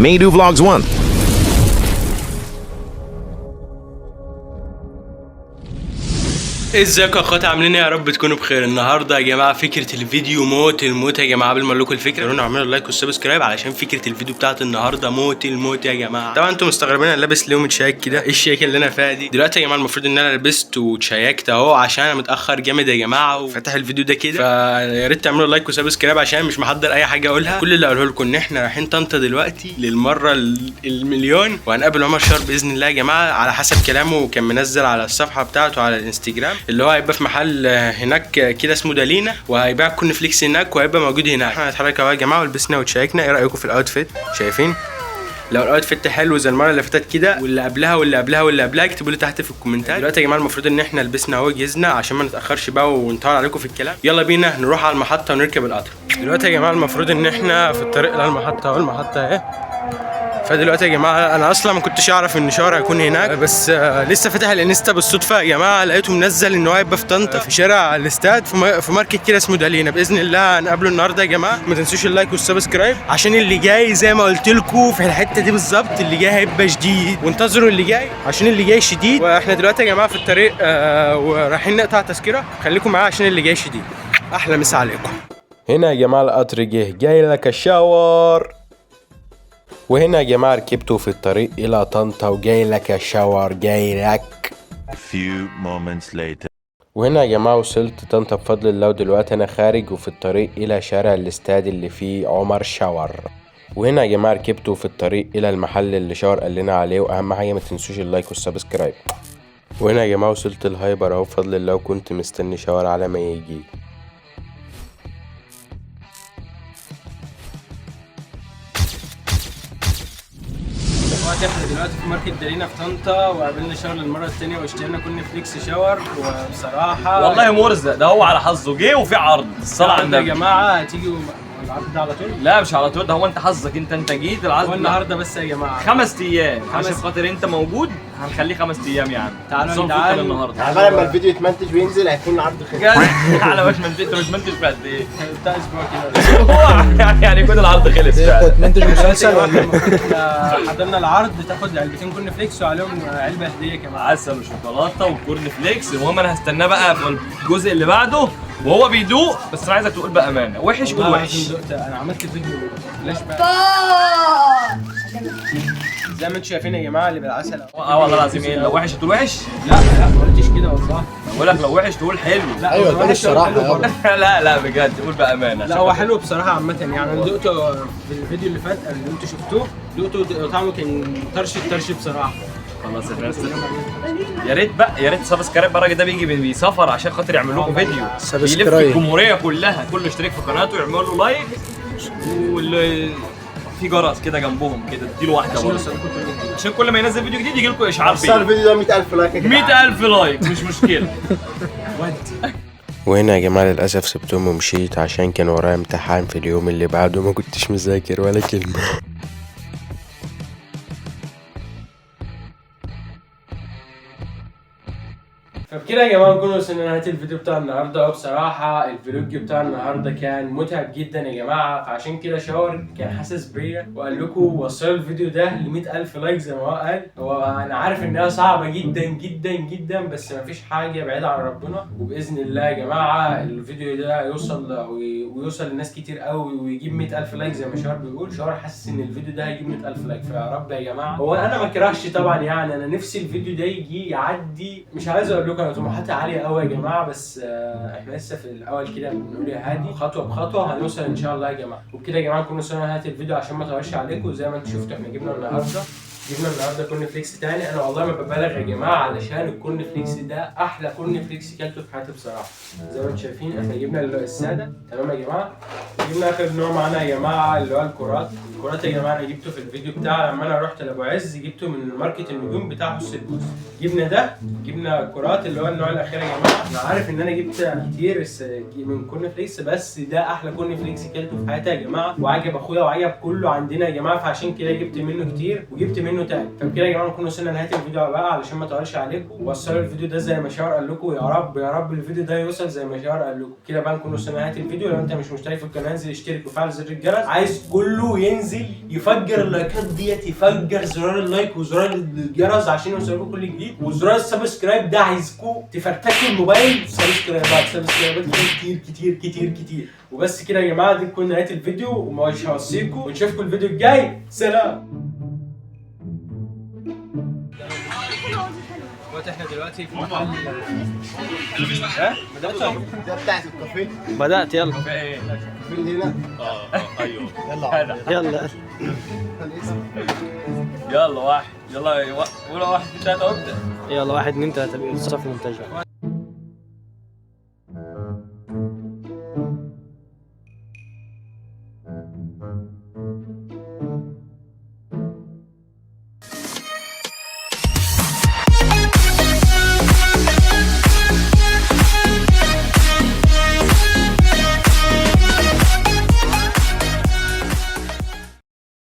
Meidu Vlogs 1. ازيكم يا اخواتي، عاملين ايه؟ يا رب تكونوا بخير. النهارده يا جماعه فكره الفيديو موت الموت يا جماعه. قبل ما اقول لكم الفكره قولوا اعملوا لايك والسبسكرايب علشان فكره الفيديو بتاعت النهارده موت الموت يا جماعه. طبعا انتم مستغربين انا لابس ليه ومتشيك كده، ايه الشياكه اللي انا فيها دي دلوقتي يا جماعه؟ المفروض ان انا لبست وتشيكت اهو عشان انا متاخر جامد يا جماعه وفتح الفيديو ده كده، فيا ريت تعملوا لايك وسبسكرايب عشان مش محضر اي حاجه اقولها. كل اللي اقوله لكم ان احنا رايحين طنطا دلوقتي للمره المليون، وهنقابل عمر شهر باذن الله يا جماعه على حسب كلامه كان منزل على الصفحه بتاعته على الانستجرام، اللي هو هيبقى في محل هناك كده اسمه دالينا، وهيبيع كورن فليكس هناك وهيبقى موجود هناك. احنا هنتحرك اهو يا جماعه ولبسنا وتشيكنا. ايه رايكم في الاوتفيت؟ شايفين؟ لو الاوتفيت حلو زي المره اللي فاتت كده واللي قبلها واللي قبلها واللي قبلها اكتبوا لي تحت في الكومنتات. دلوقتي يا جماعه المفروض ان احنا لبسنا اهو جهزنا عشان ما نتاخرش بقى ونطول عليكم في الكلام. يلا بينا نروح على المحطه ونركب القطر. دلوقتي يا جماعه المفروض ان احنا في الطريق للمحطه اهو. المحطه اهي. فدلوقتي يا جماعه انا اصلا ما كنتش اعرف ان شارع هيكون هناك، بس لسه فاتح الانستا بالصدفه يا جماعه، لقيته منزل ان هو هيبقى في طنطا في شارع الاستاد في ماركت كده اسمه دالينا. باذن الله هنقابله النهارده يا جماعه. ما تنسوش اللايك والسبسكرايب عشان اللي جاي زي ما قلت لكم في الحته دي بالظبط، اللي جاي هيبقى شديد، وانتظروا اللي جاي عشان اللي جاي شديد. واحنا دلوقتي يا جماعه في الطريق ورايحين نقطع تذكره، خليكم معايا عشان اللي جاي شديد. احلى مسا عليكم. هنا يا جماعه القطر جاي لك الشاور. وهنا يا جماعة ركبته في الطريق إلى طنطا وجاي لك الشاور جاي لك. Few moments later. وهنا يا جماعة وصلت طنطا بفضل الله، ودلوقتي أنا خارج وفي الطريق إلى شارع الاستاد اللي فيه عمر شاور. وهنا يا جماعة ركبته في الطريق إلى المحل اللي شاور قال لنا عليه، وأهم حاجة ما تنسوش اللايك والسبسكرايب. وهنا يا جماعة وصلت الهايبر أهو بفضل الله، وكنت مستني شاور على ما يجي. احنا دلوقتي في ماركت دالينا في طنطا، وقابلنا شاور للمره الثانيه واشترينا كورن فليكس شاور. وبصراحه والله مرزق ده هو على حظه جه وفي عرض. الصلاة على النبي يا جماعه هتيجوا العرض ده على طول؟ لا مش على طول، ده هو انت حظك انت جيت العرض هو النهارده بس يا جماعه 5 ايام عشان خاطر انت موجود. هنخليه 5 ايام يا عم. تعالوا تعالوا النهارده على لما الفيديو يتمنتج وينزل هيكون العرض خلص. على باش مش منتج في قد ايه؟ بتاع اسبوع كده يعني يكون العرض خلص فعلا. تمنتج مسلسل ولا حضرنا العرض تاخد علبتين كورن فليكس وعليهم علبه هديه كمان، عسل وشوكولاته وكورن فليكس. المهم انا هستناه بقى في الجزء اللي بعده وهو بيدوق. بس انا عايزك تقول بامانه وحش قول وحش. انا عملت فيديو فلاش باك زي ما انتم شايفين يا جماعه اللي بالعسل. والله العظيم ايه لو وحش تقول وحش؟ لا ما قلتش كده والله. بقول لك لو وحش تقول حلو. لا ايوه تقول الصراحه يابا. لا بجد قول بامانه. لا هو حلو بصراحه عامه يعني. انا دقته في الفيديو اللي فات اللي انتوا شفتوه، دقته طعمه كان طرش بصراحه. خلاص يا ريت بقى يا ريت سبسكرايب. الراجل ده بيجي بيسافر عشان خاطر يعمل لكم فيديو، بيلف الجمهوريه كلها، كله يشترك في قناته ويعمل له لايك، واللي في جرس كده جنبهم كده اديله واحده برضه عشان كل ما ينزل فيديو جديد يجي لكم اشعار صار الفيديو ده 100,000 لايك يا جماعه. 100,000 لايك مش مشكله. وهنا يا جماعه للاسف سبتهم ومشيت عشان كان ورايا امتحان في اليوم اللي بعده، ما كنتش مذاكر ولا كلمه. فبكده يا جماعه نكون وصلنا لنهايه الفيديو بتاع النهارده. وبصراحه الفلوج بتاع النهارده كان متعب جدا يا جماعه، فعشان كده شاور كان حاسس بيا وقال لكم وصلوا الفيديو ده ل 100,000 لايك زي ما هو قال. هو انا عارف انها صعبه جدا جدا جدا، بس مفيش حاجه بعيده عن ربنا. وباذن الله يا جماعه الفيديو ده يوصل لناس كتير قوي ويجيب 100,000 لايك زي ما شاور بيقول. شاور حاسس ان الفيديو ده هيجيب 100,000 لايك، فيا رب يا جماعه. هو انا ما كرهش طبعا يعني، انا نفسي الفيديو ده يجي يعدي. مش عايز اقول لكم انا طموحاتي عاليه قوي يا جماعه، بس احنا لسه في الاول كده بنقول يا هادي، خطوه بخطوه هنوصل ان شاء الله يا جماعه. وبكده يا جماعه نكون وصلنا لنهايه الفيديو عشان ما اطولش عليكم. زي ما انتم شفتوا احنا جبنا النهارده كورن فليكس تاني. انا والله ما ببالغ يا جماعه علشان الكورن فليكس ده احلى كورن فليكس كلته في حياتي بصراحه. زي ما انتم شايفين احنا جبنا الساده تمام يا جماعه. جبنا اخر نوع معانا يا جماعه اللي هو الكرات يا جماعه. انا جبته في الفيديو بتاع لما انا رحت لابو عز، جبته من ماركت النجوم بتاع حس البوس. جبنا الكرات اللي هو النوع الاخير يا جماعه. انا عارف ان انا جبت كتير من كورن فليكس، بس ده احلى كورن فليكس كلته في حياتي يا جماعه، وعجب اخويا وعجب كله عندنا يا جماعه، فعشان كده جبت منه كتير وجبت منه منه تاني. فبكده يا جماعه نكون وصلنا لنهايه الفيديو بقى علشان ما اطولش عليكم. وصلوا الفيديو ده زي ما شاور قال لكم، يا رب يا رب الفيديو ده يوصل زي ما شاور قال لكم. كده بقى نكون وصلنا لنهايه الفيديو. لو انت مش مشترك في القناه انزل اشترك وفعل زر الجرس. عايز كله ينزل يفجر اللايكات ديت، يفجر زرار اللايك وزرار الجرس عشان يوصلكم كل جديد، وزرار السبسكرايب ده عايزكم تفرتكوا الموبايل سبسكرايبات كتير كتير كتير كتير. وبس كده يا جماعه، دي تكون نهايه الفيديو ومش هوصيكم، ونشوفكم الفيديو الجاي. سلام. احنا دلوقتي في محل بدأت ده بتاعت الكافيه. بدأت يلا الكافيه اللي هنا. ايوه يلا يلا واحد، يلا 1 2 3 ابدا. يلا 1 2 3 بيقول صف منتجع.